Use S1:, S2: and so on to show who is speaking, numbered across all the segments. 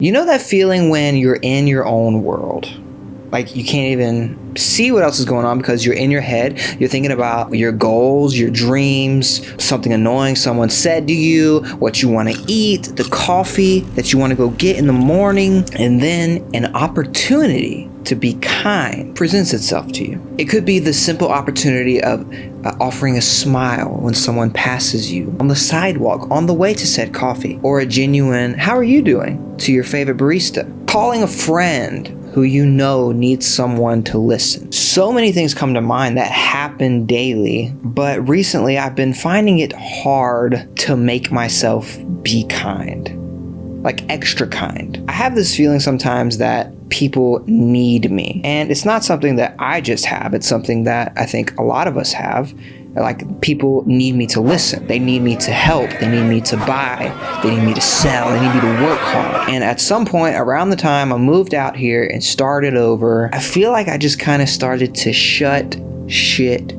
S1: You know that feeling when you're in your own world? Like you can't even see what else is going on because you're in your head. You're thinking about your goals, your dreams, something annoying someone said to you, what you want to eat, the coffee that you want to go get in the morning, and then an opportunity to be kind presents itself to you. It could be the simple opportunity of offering a smile when someone passes you on the sidewalk on the way to said coffee, or a genuine "how are you doing" to your favorite barista. Calling a friend who you know needs someone to listen. So many things come to mind that happen daily, but recently I've been finding it hard to make myself be kind. Like extra kind. I have this feeling sometimes that people need me. And it's not something that I just have, it's something that I think a lot of us have. Like, people need me to listen. They need me to help. They need me to buy. They need me to sell. They need me to work hard. And at some point around the time I moved out here and started over, I feel like I just kind of started to shut shit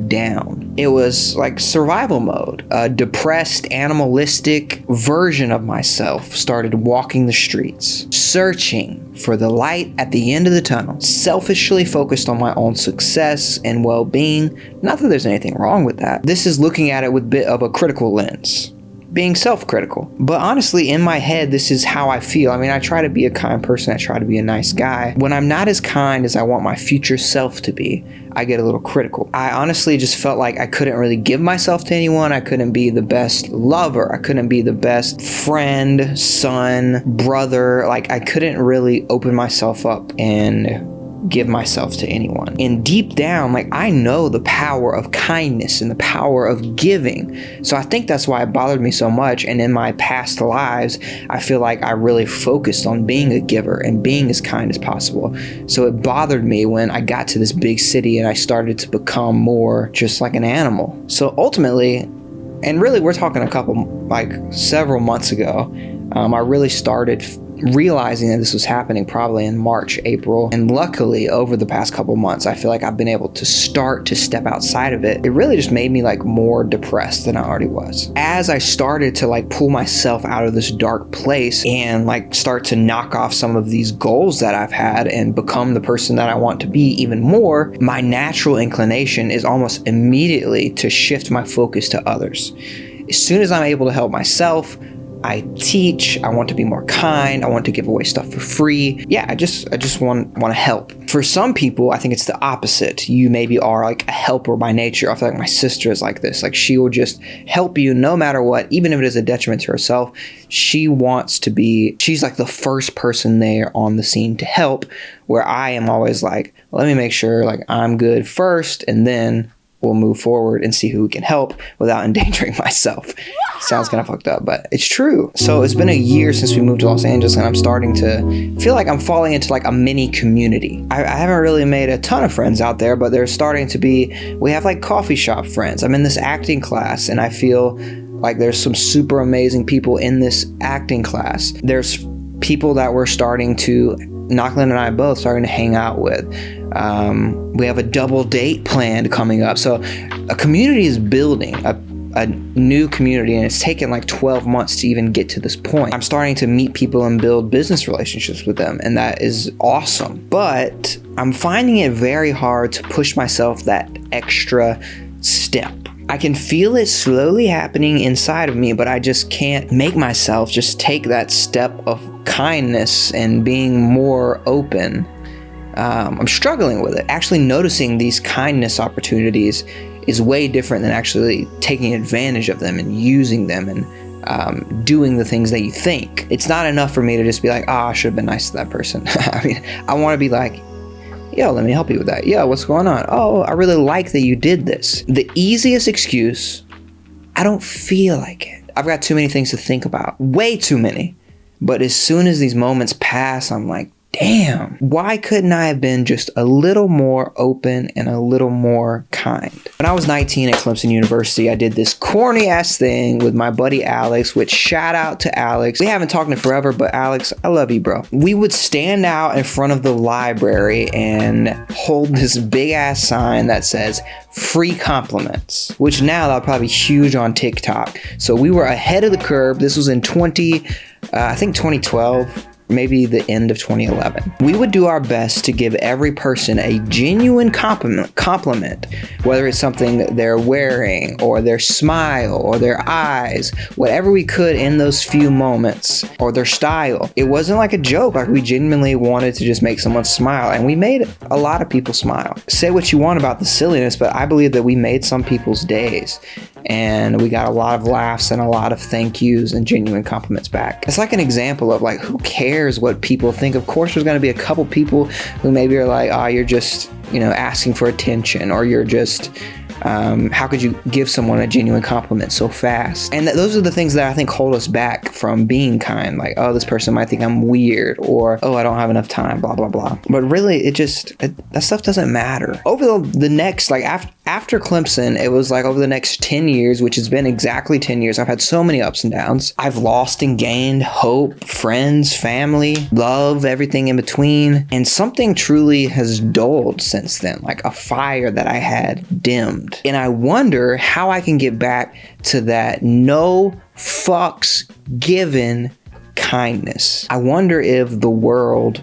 S1: down. It was like survival mode. A depressed, animalistic version of myself started walking the streets, searching for the light at the end of the tunnel, selfishly focused on my own success and well-being. Not that there's anything wrong with that. This is looking at it with a bit of a critical lens, being self-critical. But honestly, in my head, this is how I feel. I mean, I try to be a kind person. I try to be a nice guy. When I'm not as kind as I want my future self to be, I get a little critical. I honestly just felt like I couldn't really give myself to anyone. I couldn't be the best lover. I couldn't be the best friend, son, brother. Like, I couldn't really open myself up and give myself to anyone. And deep down, like, I know the power of kindness and the power of giving. So I think that's why it bothered me so much. And in my past lives, I feel like I really focused on being a giver and being as kind as possible. So it bothered me when I got to this big city and I started to become more just like an animal. So ultimately, and really we're talking several months ago, I really started realizing that this was happening probably in March, April. And luckily, over the past couple months, I feel like I've been able to start to step outside of it. It really just made me like more depressed than I already was. As I started to like pull myself out of this dark place and like start to knock off some of these goals that I've had and become the person that I want to be even more, my natural inclination is almost immediately to shift my focus to others. As soon as I'm able to help myself, I teach, I want to be more kind, I want to give away stuff for free. Yeah, I just want to help. For some people, I think it's the opposite. You maybe are like a helper by nature. I feel like my sister is like this. Like, she will just help you no matter what, even if it is a detriment to herself. She's like the first person there on the scene to help, where I am always like, let me make sure like I'm good first, and then we'll move forward and see who we can help without endangering myself. Sounds kind of fucked up, but it's true. So it's been a year since we moved to Los Angeles, and I'm starting to feel like I'm falling into like a mini community. I haven't really made a ton of friends out there, but they're starting to be, we have like coffee shop friends. I'm in this acting class, and I feel like there's some super amazing people in this acting class. There's people that we're starting to, Knocklin and I both starting to hang out with. We have a double date planned coming up. So a community is building, a new community, and it's taken like 12 months to even get to this point. I'm starting to meet people and build business relationships with them, and that is awesome. But I'm finding it very hard to push myself that extra step. I can feel it slowly happening inside of me, but I just can't make myself just take that step of kindness and being more open. I'm struggling with it. Actually noticing these kindness opportunities is way different than actually taking advantage of them and using them and doing the things that you think. It's not enough for me to just be like, I should have been nice to that person. I mean, I want to be like, yo, let me help you with that. Yo, what's going on? Oh, I really like that you did this. The easiest excuse, I don't feel like it. I've got too many things to think about. Way too many. But as soon as these moments pass, I'm like, damn, why couldn't I have been just a little more open and a little more kind? When I was 19 at Clemson University, I did this corny ass thing with my buddy Alex, which shout out to Alex. We haven't talked in forever, but Alex, I love you, bro. We would stand out in front of the library and hold this big ass sign that says free compliments, which now that'll probably be huge on TikTok. So we were ahead of the curve. This was in 2012. maybe the end of 2011. We would do our best to give every person a genuine compliment, whether it's something that they're wearing or their smile or their eyes, whatever we could in those few moments, or their style. It wasn't like a joke. Like, we genuinely wanted to just make someone smile, and we made a lot of people smile. Say what you want about the silliness, but I believe that we made some people's days, and we got a lot of laughs and a lot of thank yous and genuine compliments back. It's like an example of, like, who cares what people think? Of course there's going to be a couple people who maybe are like, oh, you're just, asking for attention, or you're just how could you give someone a genuine compliment so fast? And those are the things that I think hold us back from being kind. Like, oh, this person might think I'm weird, or, oh, I don't have enough time, blah, blah, blah. But really, that stuff doesn't matter. Over the next, like, after Clemson, it was like over the next 10 years, which has been exactly 10 years, I've had so many ups and downs. I've lost and gained hope, friends, family, love, everything in between. And something truly has dulled since then, like a fire that I had dimmed. And I wonder how I can get back to that no fucks given kindness. I wonder if the world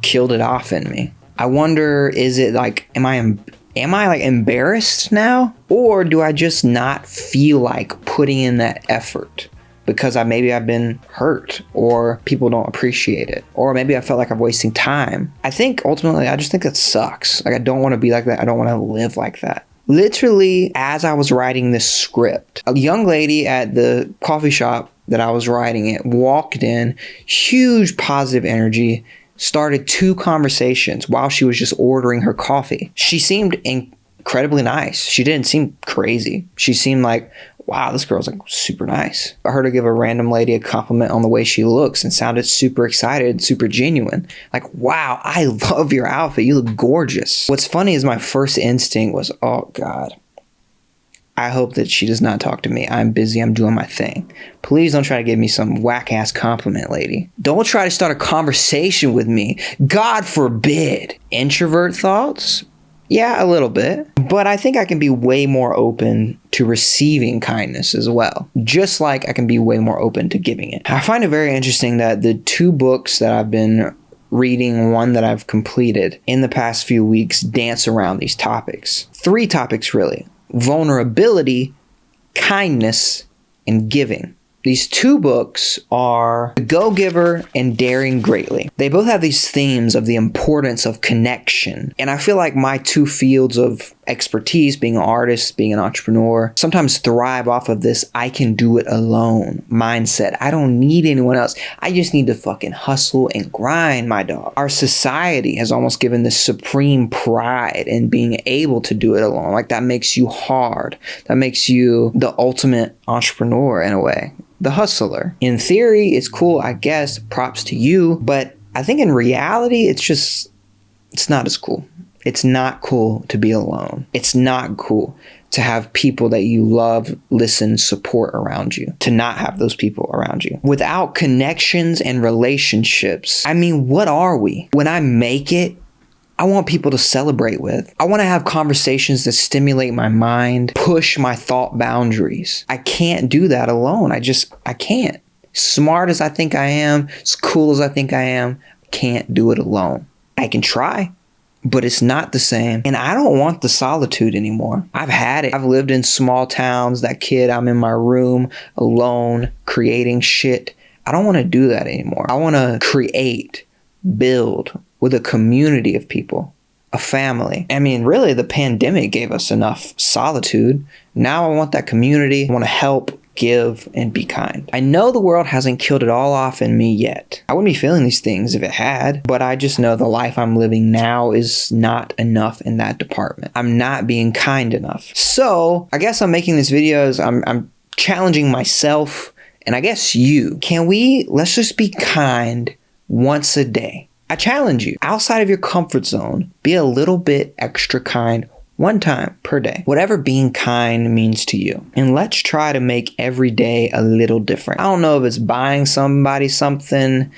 S1: killed it off in me. I wonder, is it like, am I like embarrassed now? Or do I just not feel like putting in that effort because maybe I've been hurt, or people don't appreciate it, or maybe I felt like I'm wasting time? I think ultimately, I just think that sucks. Like, I don't want to be like that. I don't want to live like that. Literally, as I was writing this script, a young lady at the coffee shop that I was writing at walked in, huge positive energy, started 2 conversations while she was just ordering her coffee. She seemed incredibly nice. She didn't seem crazy. She seemed like, wow, this girl's like super nice. I heard her give a random lady a compliment on the way she looks and sounded super excited, super genuine. Like, wow, I love your outfit. You look gorgeous. What's funny is my first instinct was, oh God, I hope that she does not talk to me. I'm busy. I'm doing my thing. Please don't try to give me some whack-ass compliment, lady. Don't try to start a conversation with me. God forbid. Introvert thoughts? Yeah, a little bit. But I think I can be way more open to receiving kindness as well. Just like I can be way more open to giving it. I find it very interesting that the 2 books that I've been reading, one that I've completed in the past few weeks, dance around these topics. 3 topics, really. Vulnerability, kindness, and giving. These 2 books are The Go-Giver and Daring Greatly. They both have these themes of the importance of connection. And I feel like my 2 fields of expertise, being an artist, being an entrepreneur, sometimes thrive off of this I can do it alone mindset. I don't need anyone else. I just need to fucking hustle and grind, my dog. Our society has almost given this supreme pride in being able to do it alone. Like, that makes you hard. That makes you the ultimate entrepreneur in a way. The hustler. In theory, it's cool, I guess, props to you, but I think in reality, it's not as cool. It's not cool to be alone. It's not cool to have people that you love, listen, support around you, to not have those people around you. Without connections and relationships, I mean, what are we? When I make it, I want people to celebrate with. I want to have conversations that stimulate my mind, push my thought boundaries. I can't do that alone. I can't. Smart as I think I am, as cool as I think I am, can't do it alone. I can try, but it's not the same. And I don't want the solitude anymore. I've had it. I've lived in small towns. That kid, I'm in my room alone, creating shit. I don't want to do that anymore. I want to create, build, with a community of people, a family. I mean, really, the pandemic gave us enough solitude. Now I want that community. I want to help, give, and be kind. I know the world hasn't killed it all off in me yet. I wouldn't be feeling these things if it had, but I just know the life I'm living now is not enough in that department. I'm not being kind enough. So I guess I'm making these videos. I'm challenging myself, and I guess you. Let's just be kind once a day. I challenge you, outside of your comfort zone, be a little bit extra kind one time per day. Whatever being kind means to you. And let's try to make every day a little different. I don't know if it's buying somebody something,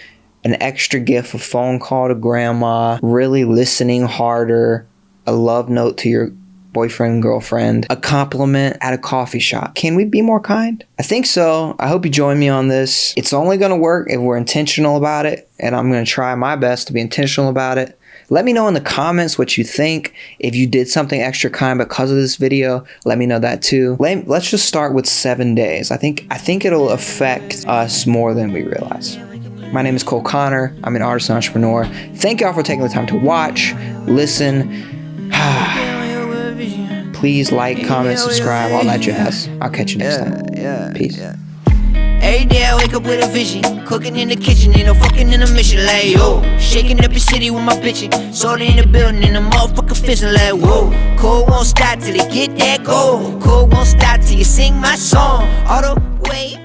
S1: an extra gift, a phone call to grandma, really listening harder, a love note to your boyfriend, girlfriend, a compliment at a coffee shop. Can we be more kind? I think so. I hope you join me on this. It's only going to work if we're intentional about it, and I'm going to try my best to be intentional about it. Let me know in the comments what you think. If you did something extra kind because of this video, let me know that too. Let's just start with 7 days. I think it'll affect us more than we realize. My name is Cole Connor. I'm an artist and entrepreneur. Thank y'all for taking the time to watch, listen. Please like, comment, subscribe, all that jazz. I'll catch you next time. Peace.
S2: Every day I wake up with a vision, cooking in the kitchen, ain't no fucking in a mission. Like, yo, shaking up your city with my bitchin', soda in the building, and the motherfucker fizzing. Like, whoa, cold won't stop till they get that gold. Cold won't stop till you sing my song. All the way